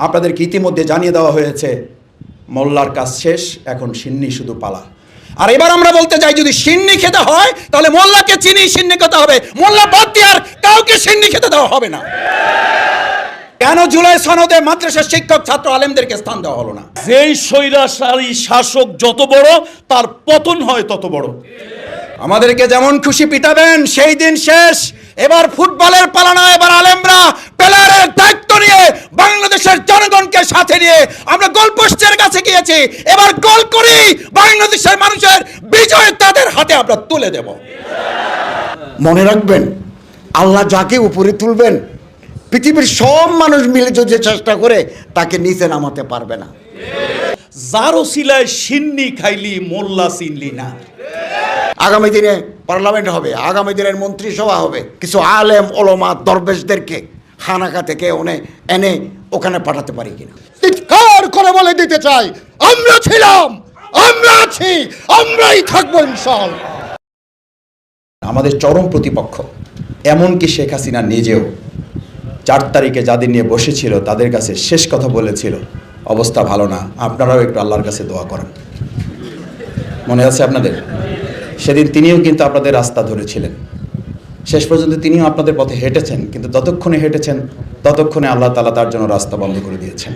আপনাদেরকে ইতিমধ্যে জানিয়ে দেওয়া হয়েছে মোল্লার কাজ শেষ, এখন সিন্নি শুধু পালা। আর এবার আমরা বলতে চাই, যদি সিন্নি খেতে হয় তাহলে মোল্লাকে চিনি সিন্নি খেতে হবে, মোল্লা বাদ দিয়ে আর কাউকে সিন্নি খেতে দেওয়া হবে না। কেন জুলাই সনদে মাদ্রাসার শিক্ষক ছাত্র আলেমদেরকে স্থান দেওয়া হলো না? যেই স্বৈরাচারী শাসক যত বড়, তার পতন হয় তত বড়। আমাদেরকে যেমন খুশি পিটাবেন, সেই দিন শেষ। এবার ফুটবলের পালা না, এবার আলেমরা প্লেয়ারের দায়িত্ব নিয়ে বাংলাদেশের জনগণকে সাথে নিয়ে আমরা গোলপোস্টের কাছে গিয়েছি। এবার গোল করি, বাংলাদেশের মানুষের বিজয় তাদের হাতে আমরা তুলে দেব। মনে রাখবেন, আল্লাহ যাকে উপরে তুলবেন, পৃথিবীর সব মানুষ মিলে যদি চেষ্টা করে তাকে নিচে নামাতে পারবে না। যার ওসিলায় সিন্নি খাইলি মোল্লা চিনলি না। আগামী দিনে পার্লামেন্ট হবে, আগামী দিনের মন্ত্রিসভা হবে, কিছু আলেম ওলামা দরবেশদেরকে খানাকা থেকে এনে ওখানে পাঠাতে পারি কিনা চিৎকার করে বলে দিতে চাই, আমরা ছিলাম, আমরা আছি, আমরাই থাকবো ইনশাআল্লাহ। আমাদের চরম প্রতিপক্ষ, এমনকি শেখ হাসিনা নিজেও 4 তারিখে যাদের নিয়ে বসেছিল তাদের কাছে শেষ কথা বলেছিল, অবস্থা ভালো না, আপনারাও একটু আল্লাহর কাছে দোয়া করেন। মনে আছে আপনাদের? সেদিন তিনিও কিন্তু আপনাদের রাস্তা ধরেছিলেন, শেষ পর্যন্ত তিনিও আপনাদের পথে হেঁটেছেন, কিন্তু ততক্ষণে হেঁটেছেন ততক্ষণে আল্লাহ তাআলা তার জন্য রাস্তা বন্ধ করে দিয়েছেন।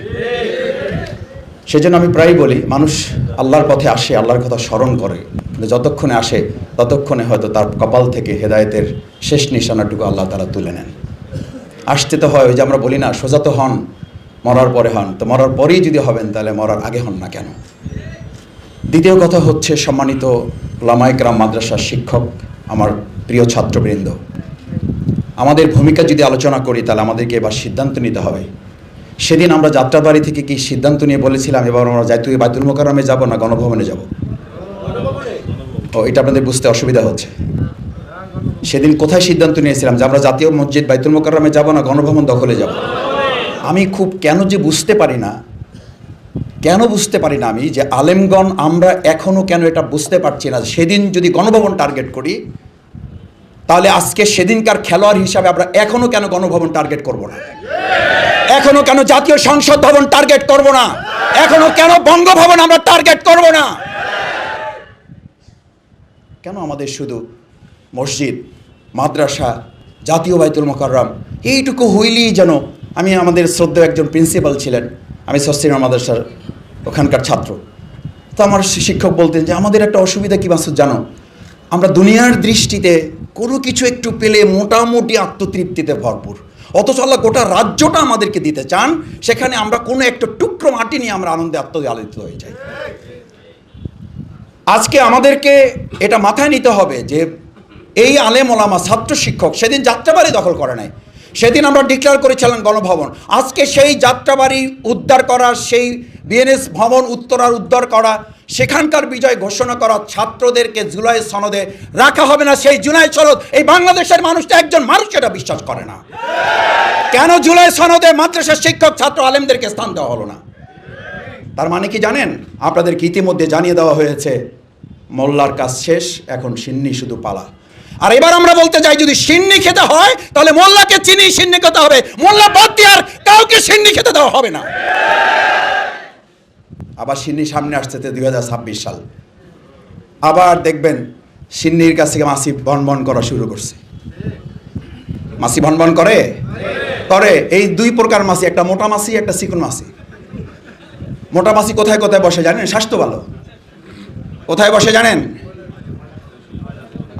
সেজন্য আমি প্রায় বলি, মানুষ আল্লাহর পথে আসে, আল্লাহর কথা স্মরণ করে, কিন্তু যতক্ষণে আসে ততক্ষণে হয়তো তার কপাল থেকে হেদায়েতের শেষ নিশানাটুকু আল্লাহ তাআলা তুলে নেন। আসতে তো হয়, ওই যে আমরা বলি না, সোজা তো হন, মরার পরে হন। তো মরার পরেই যদি হবেন তাহলে মরার আগে হন না কেন? দ্বিতীয় কথা হচ্ছে, সম্মানিত উলামায়ে কেরাম, মাদ্রাসার শিক্ষক, আমার প্রিয় ছাত্রবৃন্দ, আমাদের ভূমিকা যদি আলোচনা করি তাহলে আমাদেরকে এবার সিদ্ধান্ত নিতে হবে। সেদিন আমরা যাত্রাবাড়ি থেকে কি সিদ্ধান্ত নিয়ে বলেছিলাম এবার আমরা জাতীয় বাইতুল মোকাররমে যাব না গণভবনে যাব? ও, এটা আপনাদের বুঝতে অসুবিধা হচ্ছে। সেদিন কোথায় সিদ্ধান্ত নিয়েছিলাম যে আমরা জাতীয় মসজিদ বাইতুল মোকাররমে যাব না গণভবন দখলে যাব? আমি খুব কেন বুঝতে পারি না আমি যে আলেমগণ আমরা এখনো কেন এটা বুঝতে পারছি না। সেদিন যদি গণভবন টার্গেট করি তাহলে আজকে সেদিনকার খেলোয়াড় হিসাবে আমরা এখনো কেন গণভবন টার্গেট করব না? এখনো কেন জাতীয় সংসদ ভবন টার্গেট করব না? এখনো কেন বঙ্গভবন আমরা টার্গেট করব না? কেন আমাদের শুধু মসজিদ, মাদ্রাসা, জাতীয় বাইতুল মোকাররম এইটুকু হইলেই যেন, আমি আমাদের শ্রদ্ধেয় একজন প্রিন্সিপাল ছিলেন, আমি সস্তিনা মাদ্রাসার ওখানকার ছাত্র, তো আমার শিক্ষক বলতেন যে আমাদের একটা অসুবিধা কি মাসুদ জানো, আমরা দুনিয়ার দৃষ্টিতে কোনো কিছু একটু পেলে মোটামুটি আত্মতৃপ্তিতে ভরপুর, অথচ আল্লাহ গোটা রাজ্যটা আমাদেরকে দিতে চান, সেখানে আমরা কোনো একটা টুকরো মাটি নিয়ে আমরা আনন্দে আত্মআলোচিত হয়ে যাই। আজকে আমাদেরকে এটা মাথায় নিতে হবে যে এই আলেম ওলামা ছাত্র শিক্ষক সেদিন যাত্রাবাড়ি দখল করে নাই, সেদিন আমরা ডিক্লেয়ার করেছিলাম গণভবন। আজকে সেই যাত্রাবাড়ি উদ্ধার করা, সেই বিএনএস ভবন উত্তরার উদ্ধার করা, সেখানকার বিজয় ঘোষণা করা, ছাত্রদেরকে জুলাই সনদে রাখা হবে না, সেই জুলাই সনদ এই বাংলাদেশের মানুষটা একজন মানুষ এটা বিশ্বাস করে না। কেন জুলাই সনদে মাদ্রাসার শিক্ষক ছাত্র আলেমদেরকে স্থান দেওয়া হলো না? তার মানে কি জানেন? আপনাদেরকে ইতিমধ্যে জানিয়ে দেওয়া হয়েছে মোল্লার কাজ শেষ, এখন সিন্নি শুধু পালা। আর এবার আমরা বলতে চাই, যদি সিন্নি খেতে হয় তাহলে মোল্লাকে চিনি সিন্নি খেতে হবে, মোল্লা বাদ দিয়ে আর কাউকে সিন্নি খেতে দেওয়া হবে না। আবার সিন্নি সামনে আসছে 2026 সাল, আবার দেখবেন সিন্নির কাছ থেকে মাসি ভনভন করা শুরু করছে। মাসি ভনভন করে। এই 2 প্রকার মাসি, একটা মোটা মাসি, একটা চিকন মাসি। মোটা মাসি কোথায় কোথায় বসে জানেন? স্বাস্থ্য ভালো কোথায় বসে জানেন?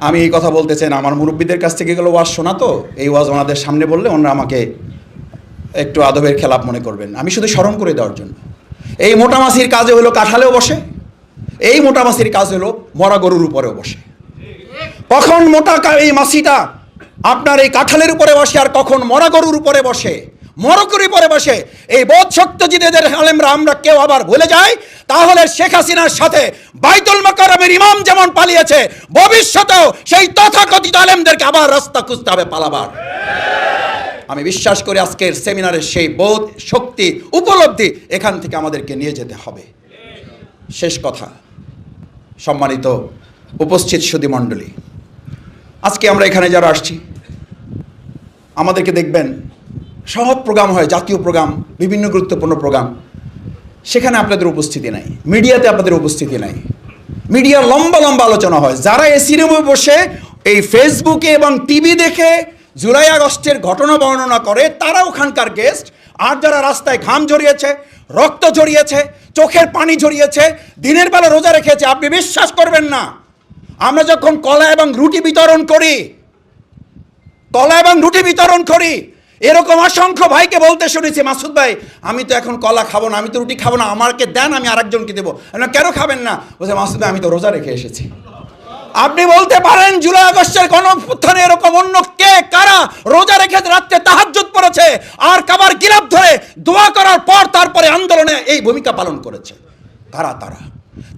আমি এই কথা বলতে চাই না, আমার মুরব্বীদের কাছ থেকে এগুলো ওয়াজ শোনা, তো এই ওয়াজ ওনাদের সামনে বললে ওনারা আমাকে একটু আদবের খেলাপ মনে করবেন। আমি শুধু স্মরণ করে দেওয়ার জন্য, এই মোটা মাছির কাজে হলো কাঁঠালেও বসে, এই মোটা মাছির কাজ হলো মরা গরুর উপরেও বসে। কখন মোটা এই মাছিটা আপনার এই কাঁঠালের উপরে বসে আর কখন মরা গরুর উপরে বসে, মরকুরি পরে বসে, এই বোধ শক্ত জিদের আলেমরা আমরা কেউ আবার ভুলে যাই, তাহলে শেখ হাসিনার সাথে বাইতুল মোকাররমের ইমাম যেমন পালিয়েছে, ভবিষ্যতেও সেই তথাকথিত আলেমদেরকে আবার রাস্তা খুঁজতে হবে পালাবার। আমি বিশ্বাস করি আজকের সেমিনারের সেই বোধ শক্তি উপলব্ধি এখান থেকে আমাদেরকে নিয়ে যেতে হবে। শেষ কথা, সম্মানিত উপস্থিত সুধী মণ্ডলী, আজকে আমরা এখানে যারা আসছি আমাদেরকে দেখবেন সব প্রোগ্রাম হয়, জাতীয় প্রোগ্রাম, বিভিন্ন গুরুত্বপূর্ণ প্রোগ্রাম, সেখানে আপনাদের উপস্থিতি নাই, মিডিয়াতে আপনাদের উপস্থিতি নাই। মিডিয়া লম্বা লম্বা আলোচনা হয়, যারা এসি রুমে বসে এই ফেসবুকে এবং টিভি দেখে জুলাই আগস্টের ঘটনা বর্ণনা করে তারা ওখানকার গেস্ট, আর যারা রাস্তায় ঘাম ঝরিয়েছে, রক্ত ঝরিয়েছে, চোখের পানি ঝরিয়েছে, দিনের বেলা রোজা রেখেছে, আপনি বিশ্বাস করবেন না, আমরা যখন কলা এবং রুটি বিতরণ করি, এরকম অসংখ্য ভাইকে বলতে শুনেছি, মাসুদ ভাই আমি তো এখন কলা খাবো না, আমি তো রুটি খাবো না, আমাকে দেন, আমি আরেকজনকে দেবো। কেন খাবেন না? বলছে মাসুদ ভাই আমি তো রোজা রেখে এসেছি। আপনি বলতে পারেন জুলাই আগস্টের গণঅভ্যুত্থানে এরকম অন্য কে কারা রোজা রেখে রাত্রে তাহাজ্জুদ পড়েছে আর কাবার গিলাফ ধরে দোয়া করার পর তারপরে আন্দোলনে এই ভূমিকা পালন করেছে? কারা তারা?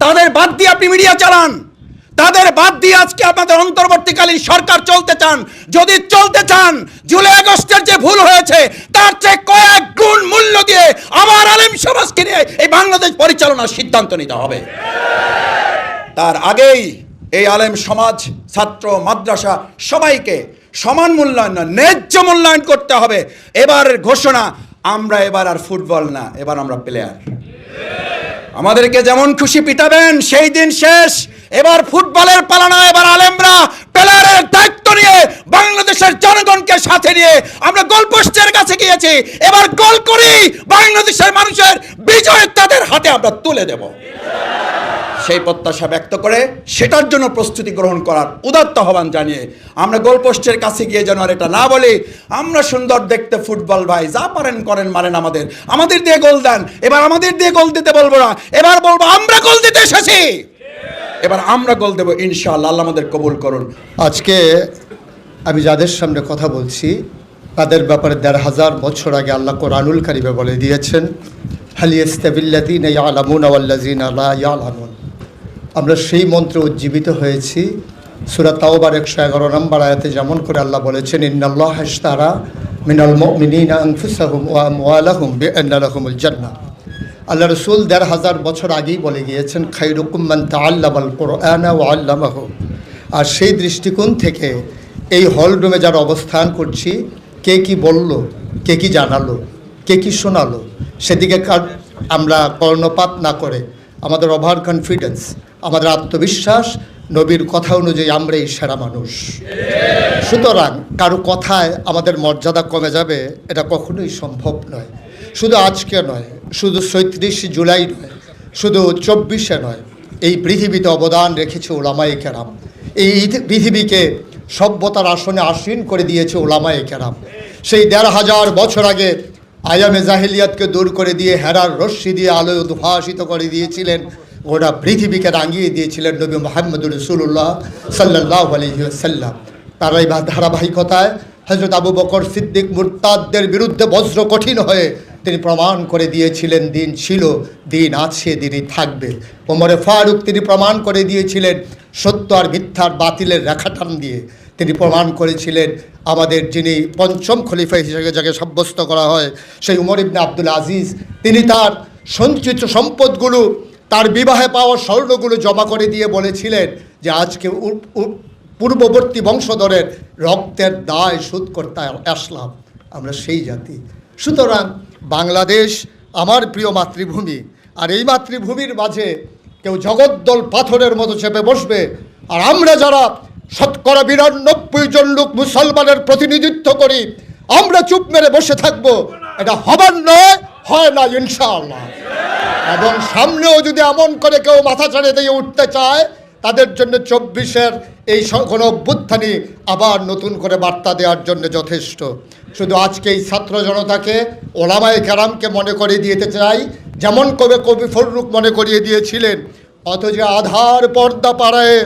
তাদের বাদ দিয়ে আপনি মিডিয়া চালান, তাদের বাদ দিয়ে আজকে আপনাদের অন্তর্বর্তীকালীন সরকার চলতে চান। যদি চলতে চান, জুলাই আগস্টের যে ভুল হয়েছে তার চেয়ে কয়েক গুণ মূল্য দিয়ে আবার আলেম সমাজকে নিয়ে এই বাংলাদেশ পরিচালনার সিদ্ধান্ত নিতে হবে। তার আগেই এই আলেম সমাজ, ছাত্র, মাদ্রাসা সবাইকে সমান মূল্যায়ন, ন্যায্য মূল্যায়ন করতে হবে। এবারের ঘোষণা, আমরা এবার আর ফুটবল না, এবার আমরা প্লেয়ার। আমাদেরকে যেমন খুশি পিটাবেন, সেই দিন শেষ। এবার ফুটবলের পালা না, এবার আলেমরা প্লেয়ারের দায়িত্ব নিয়ে বাংলাদেশের জনগণকে সাথে নিয়ে আমরা গোলপোস্টের কাছে গিয়েছি। এবার গোল করি, বাংলাদেশের মানুষের বিজয় তাদের হাতে আমরা তুলে দেব। সেই প্রত্যাশা ব্যক্ত করে সেটার জন্য প্রস্তুতি গ্রহণ করার উদাত্ত আহ্বান জানিয়ে আমরা গোলপোস্টের কাছে গিয়ে যেন আর এটা না বলি আমরা সুন্দর দেখতে ফুটবল ভাই, যা পারেন করেন, মারেন আমাদের দিয়ে গোল দেন। এবার আমাদের দিয়ে গোল দিতে বলবো না, এবার বলবো আমরা গোল দিতে এসেছি, এবার আমরা গোল দেবো ইনশাআল্লাহ। আল্লাহ আমাদের কবুল করুন। আজকে আমি যাদের সামনে কথা বলছি তাদের ব্যাপারে ১,৫০০ বছর আগে আল্লাহ কোরআনুল কারিমে বলে দিয়েছেন, হাল ইয়াস্তাবিল্লাযীনা ইয়ালামুনা ওয়াল্লাযীনা লা ইয়ালামুন। আমরা সেই মন্ত্রে উজ্জীবিত হয়েছি। সূরা তাওবার ১১১ নম্বর আয়াতে যেমন করে আল্লাহ বলেছেন, ইন্নাল্লাহা ইশতারা মিনাল মুমিনিনা আনফুসাহুম ওয়া আমওয়ালাহুম বিআন্না লাহুমুল জান্নাহ। আল্লাহ রসুল ১,৫০০ বছর আগেই বলে গিয়েছেন, খায়রুকুম মান তাআল্লামাল কুরআনা ওয়া আল্লামাহু। আর সেই দৃষ্টিকোণ থেকে এই হলরুমে যারা অবস্থান করছি, কে কি বলল, কে কি জানালো, কে কি শোনালো, সেদিকে আমরা কর্ণপাত না করে আমাদের ওভার কনফিডেন্স, আমাদের আত্মবিশ্বাস, নবীর কথা অনুযায়ী আমরাই সেরা মানুষ। সুতরাং কারো কথায় আমাদের মর্যাদা কমে যাবে এটা কখনোই সম্ভব নয়। শুধু আজকে নয়, শুধু ৩৬ জুলাই নয়, শুধু ২৪শে নয়, এই পৃথিবীতে অবদান রেখেছে উলামায়ে কেরাম। এই পৃথিবীকে সভ্যতার আসনে আসীন করে দিয়েছে উলামায়ে কেরাম। সেই ১,৫০০ বছর আগে আয়ামে জাহিলিয়াতকে দূর করে দিয়ে হেরার রশ্মি দিয়ে আলোয় উদ্ভাসিত করে দিয়েছিলেন, গোটা পৃথিবীকে রাঙিয়ে দিয়েছিলেন নবী মুহাম্মদুর রাসূলুল্লাহ সাল্লাল্লাহু আলাইহি ওয়াসাল্লাম। তার এই ধারাবাহিকতায় হযরত আবু বকর সিদ্দিক মুরতাদদের বিরুদ্ধে বজ্র কঠিন হয়ে তিনি প্রমাণ করে দিয়েছিলেন, দিন ছিল, দিন আছে, দিনই থাকবে। ওমরে ফারুক তিনি প্রমাণ করে দিয়েছিলেন, সত্য আর মিথ্যার বাতিলের রেখা টান দিয়ে তিনি প্রমাণ করেছিলেন আমাদের যিনি পঞ্চম খলিফা হিসেবে যাকে সাব্যস্ত করা হয় সেই উমর ইবনে আব্দুল আজিজ, তিনি তার সঞ্চিত সম্পদগুলো, তার বিবাহে পাওয়া স্বর্ণগুলো জমা করে দিয়ে বলেছিলেন যে আজকে পূর্ববর্তী বংশধরের রক্তের দায় শোধ করতে আসলাম। আমরা সেই জাতি। সুতরাং বাংলাদেশ আমার প্রিয় মাতৃভূমি, আর এই মাতৃভূমির মাঝে কেউ জগদ্দল পাথরের মতো চেপে বসবে, আর আমরা যারা ৯২% জন লোক মুসলমানের প্রতিনিধিত্ব করি, আমরা চুপ মেরে বসে থাকব, এটা হবার নয়, হয় না ইনশাআল্লাহ। এবং সামনেও যদি এমন করে কেউ মাথা ছাড়ে দিয়ে উঠতে চায়, তাদের জন্য ২৪-এর এই গণঅভ্যুত্থানই আবার নতুন করে বার্তা দেওয়ার জন্য যথেষ্ট। শুধু আজকে এই ছাত্র জনতাকে, ওলামায়ে কেরামকে মনে করিয়ে দিতে চাই, যেমন কবি ফররুখ মনে করিয়ে দিয়েছিলেন, অথচ আধার পর্দা পাড়ায়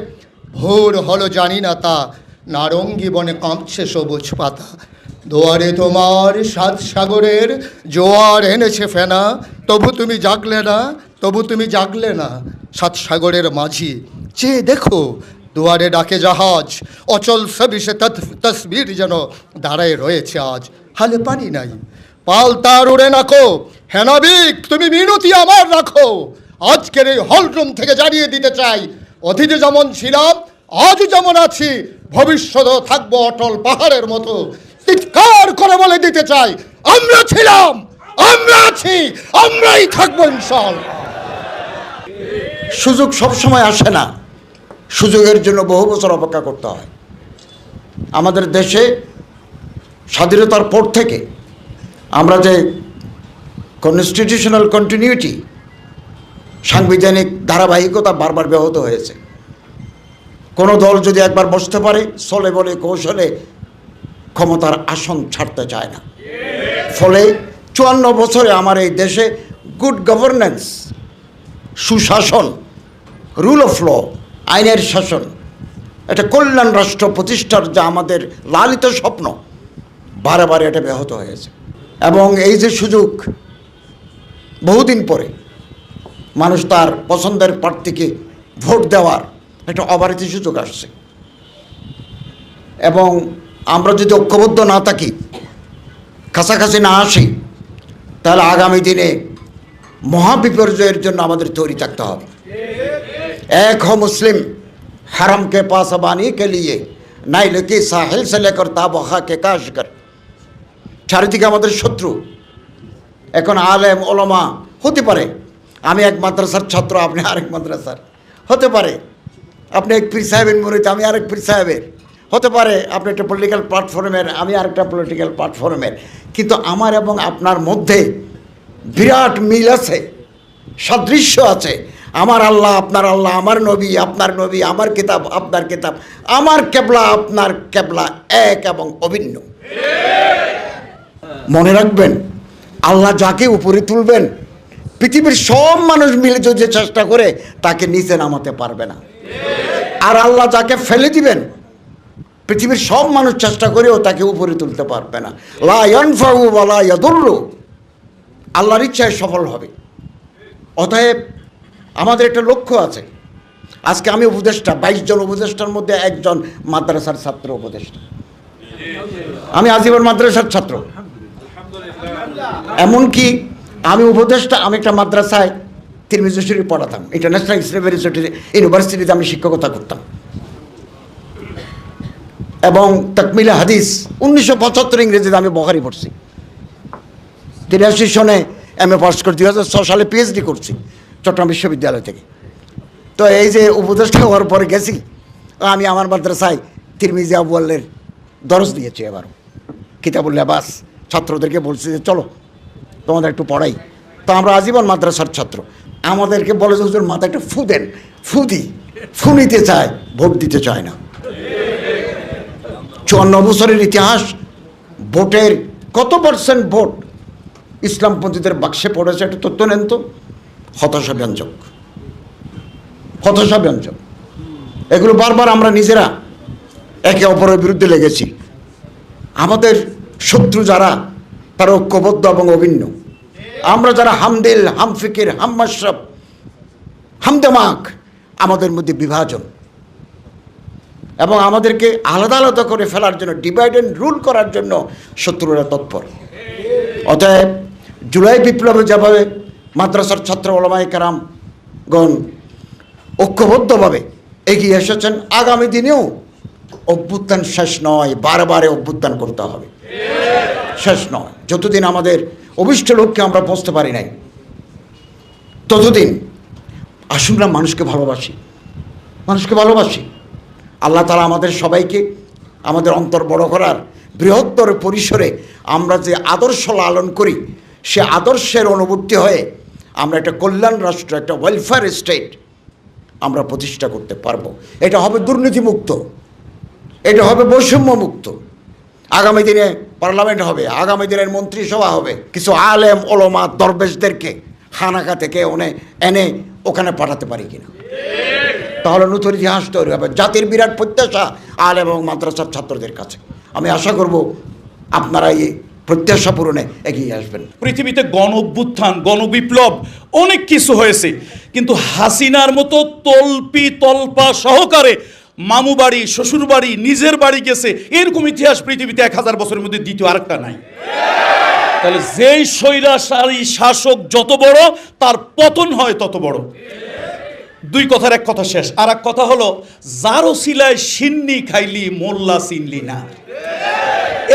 ভোর হলো জানি না তা, নারঙ্গী বনে কাঁপছে সবুজ পাতা। দুয়ারে তোমার ৭ সাগরের জোয়ার এনেছে ফেনা, তবু তুমি জাগলে না, তবু তুমি জাগলে না। ৭ সাগরের মাঝি চেয়ে দেখো, দুয়ারে ডাকে জাহাজ, অচল সবিষে তসবির যেন দাঁড়ায় রয়েছে আজ। হালে পানি নাই, পাল তার উড়ে নাকো, হেনাবিক তুমি মিনতি আমার রাখো। আজকের এই হলরুম থেকে জানিয়ে দিতে চাই, অতীতে যেমন ছিলাম, আজ যেমন আছি, ভবিষ্যতেও থাকবো অটল পাহাড়ের মতো। চিৎকার করে বলে দিতে চাই, আমরা ছিলাম, আমরা আছি, আমরাই থাকবো ইনশাআল্লাহ। সুযোগ সবসময় আসে না, সুযোগের জন্য বহু বছর অপেক্ষা করতে হয়। আমাদের দেশে স্বাধীনতার পর থেকে আমরা যে কনস্টিটিউশনাল কন্টিনিউটি, সাংবিধানিক ধারাবাহিকতা বারবার ব্যাহত হয়েছে। কোনো দল যদি একবার বসতে পারে, চলে বলে কৌশলে ক্ষমতার আসন ছাড়তে চায় না। ফলে 54 বছরে আমার এই দেশে গুড গভর্নেন্স, সুশাসন, রুল অফ ল, আইনের শাসন, এটা কল্যাণ রাষ্ট্র প্রতিষ্ঠার যা আমাদের লালিত স্বপ্ন, বারে বারে এটা ব্যাহত হয়েছে। এবং এই যে সুযোগ, বহুদিন পরে মানুষ তার পছন্দের প্রার্থীকে ভোট দেওয়ার একটা অবারিত সুযোগ আসছে। এবং আমরা যদি ঐক্যবদ্ধ না থাকি, কাছাকাছি না আসি, তাহলে আগামী দিনে মহাবিপর্যয়ের জন্য আমাদের তৈরি থাকতে হবে। এক হো মুসলিম হারাম কে পাস বানি কে লিয়ে নাইলে কি সাহিল সে লেকর তাবখা কে কাশ কর। চারিদিকে আমাদের শত্রু। এখন আলেম ওলামা হতে পারে, আমি এক মাদ্রাসার ছাত্র, আপনি আরেক মাদ্রাসার হতে পারে, আপনি এক পীর সাহেবের মুরিদ, আমি আরেক পীর সাহেবের হতে পারে, আপনি একটা পলিটিক্যাল প্ল্যাটফর্মের, আমি আরেকটা পলিটিক্যাল প্ল্যাটফর্মের, কিন্তু আমার এবং আপনার মধ্যে বিরাট মিল আছে, সাদৃশ্য আছে। আমার আল্লাহ আপনার আল্লাহ, আমার নবী আপনার নবী, আমার কিতাব আপনার কিতাব, আমার কেবলা আপনার কেবলা, এক এবং অভিন্ন। মনে রাখবেন, আল্লাহ যাকে উপরে তুলবেন, পৃথিবীর সব মানুষ মিলে যদি চেষ্টা করে তাকে নিচে নামাতে পারবে না। আর আল্লাহ যাকে ফেলে দিবেন, পৃথিবীর সব মানুষ চেষ্টা করেও তাকে উপরে তুলতে পারবে না। লা ইয়ানফাউ ওয়া লা ইয়াদুররু, আল্লাহর ইচ্ছায় সফল হবে। অতএব আমাদের একটা লক্ষ্য আছে। আজকে আমি উপদেষ্টা, 22 জন উপদেষ্টার মধ্যে একজন মাদ্রাসার ছাত্র উপদেষ্টা। আমি আজীবন মাদ্রাসার ছাত্র। এমনকি আমি উপদেষ্টা, আমি একটা মাদ্রাসায় তিরমিজি শরীফ পড়াতাম, ইন্টারন্যাশনাল ইসলামিক ইউনিভার্সিটিতে আমি শিক্ষকতা করতাম। এবং তাকমিলা হাদিস 1975 ইংরেজিতে আমি বখারি পড়ছি। 83 সনে MA পাস করে 2006 সালে PhD করছি চট্টগ্রাম বিশ্ববিদ্যালয় থেকে। তো এই যে উপদেষ্টা হওয়ার পরে গেছি, আমি আমার মাদ্রাসায় তিরমিজি আউয়ালের দরস দিয়েছি। এবারও কিতাবুল লেবাস ছাত্রদেরকে বলছি যে চলো তোমাদের একটু পড়াই। তো আমরা আজীবন মাদ্রাসার ছাত্র। আমাদেরকে বলে যে হুজুর মাথায় একটা ফু দেন, ফু দিই, ফু নিতে চায়, ভোট দিতে চায় না। 54 বছরের ইতিহাস, ভোটের কত % ভোট ইসলামপন্থীদের বাক্সে পড়েছে একটা তথ্য নেন তো। হতাশাব্যঞ্জক, হতাশাব্যঞ্জক। এগুলো বারবার আমরা নিজেরা একে অপরের বিরুদ্ধে লেগেছি। আমাদের শত্রু যারা, তারা ঐক্যবদ্ধ এবং অভিন্ন। আমরা যারা হামদিল, হামফিকির, হাম্মাশরাফ, হামদেমাক, আমাদের মধ্যে বিভাজন এবং আমাদেরকে আলাদা আলাদা করে ফেলার জন্য, ডিভাইড অ্যান্ড রুল করার জন্য শত্রুরা তৎপর। অতএব জুলাই বিপ্লবে যেভাবে মাদ্রাসার ছাত্র ওলামায়ে কেরামগণ ঐক্যবদ্ধভাবে এগিয়ে এসেছেন, আগামী দিনেও অভ্যুত্থান শেষ নয়, বারে অভ্যুত্থান করতে হবে, শেষ নয়। যতদিন আমাদের অভিষ্ট লক্ষ্যে আমরা পৌঁছতে পারি নাই, ততদিন আসুন না মানুষকে ভালোবাসি, মানুষকে ভালোবাসি। আল্লাহ তাআলা আমাদের সবাইকে আমাদের অন্তর বড় করার বৃহত্তর পরিসরে আমরা যে আদর্শ লালন করি, সে আদর্শের অনুবর্তী হয়ে আমরা একটা কল্যাণ রাষ্ট্র, একটা ওয়েলফেয়ার স্টেট আমরা প্রতিষ্ঠা করতে পারবো। এটা হবে দুর্নীতিমুক্ত, এটা হবে বৈষম্যমুক্ত। আগামী দিনে পার্লামেন্ট হবে, আগামী দিনের মন্ত্রিসভা হবে। কিছু আলেম ওলামা দরবেশদেরকে খানাকা থেকে এনে ওখানে পাঠাতে পারি কিনা, তাহলে নতুন ইতিহাস তৈরি হবে। জাতির বিরাট প্রত্যাশা আলেম এবং মাদ্রাসার ছাত্রদের কাছে। আমি আশা করব আপনারা এই প্রত্যাশা পূরণে এগিয়ে আসবেন। পৃথিবীতে গণ অভ্যুত্থান, গণবিপ্লব অনেক কিছু হয়েছে, কিন্তু হাসিনার মতো তল্পি তল্পা সহকারে মামু বাড়ি, শ্বশুর বাড়ি, নিজের বাড়ি গেছে, এরকম ইতিহাস পৃথিবীতে 1000 বছরের মধ্যে দ্বিতীয় আরেকটা নাই। তাহলে যেই স্বৈরাচারী শাসক যত বড়, তার পতন হয় তত বড়। দুই কথার এক কথা শেষ। আর এক কথা হলো, যার ওসিলায় সিন্নি খাইলি মোল্লা চিনলি না।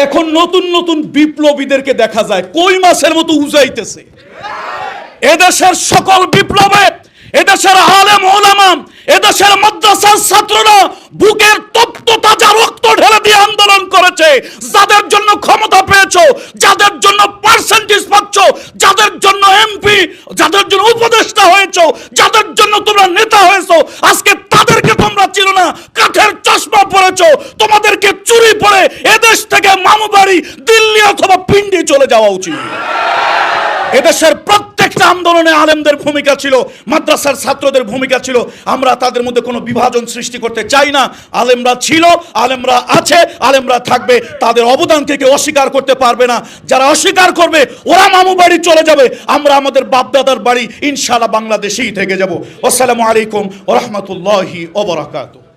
এখন নতুন নতুন বিপ্লবীদেরকে দেখা যায় কই মাছের মতো উজাইতেছে। এদেশের সকল বিপ্লবে এদেশের আলেম ওলামা, এদেশের মাদ্রাসার ছাত্ররা বুকের তপ্ত তাজা রক্ত ঢেলে দিয়ে আন্দোলন করেছে। যাদের জন্য ক্ষমতা পেয়েছো, যাদের জন্য পার্সেন্টেজ পাচ্ছ, যাদের জন্য এমপি, যাদের জন্য উপদেষ্টা হয়েছো, যাদের জন্য তোমরা নেতা হয়েছো, আজকে তাদেরকে তোমরা চিনো না, কাঠের চশমা পরেছো। তোমাদেরকে চুরি পরে এদেশ থেকে মামুবাড়ি, দিল্লি অথবা পিন্ডি চলে যাওয়া উচিত। এদেশের প্রত্যেকটা আন্দোলনে আলেমদের ভূমিকা ছিল, মাদ্রাসার ছাত্রদের ভূমিকা ছিল। আমরা তাদের মধ্যে কোনো বিভাজন সৃষ্টি করতে চাই না। আলেমরা ছিল, আলেমরা আছে, আলেমরা থাকবে। তাদের অবদানকে কেউ অস্বীকার করতে পারবে না। যারা অস্বীকার করবে ওরা মামু বাড়ি চলে যাবে, আমরা আমাদের বাপদাদার বাড়ি ইনশাআল্লাহ বাংলাদেশেই থেকে যাব। আসসালামু আলাইকুম ওয়া রাহমাতুল্লাহি ওয়া বারাকাতুহু।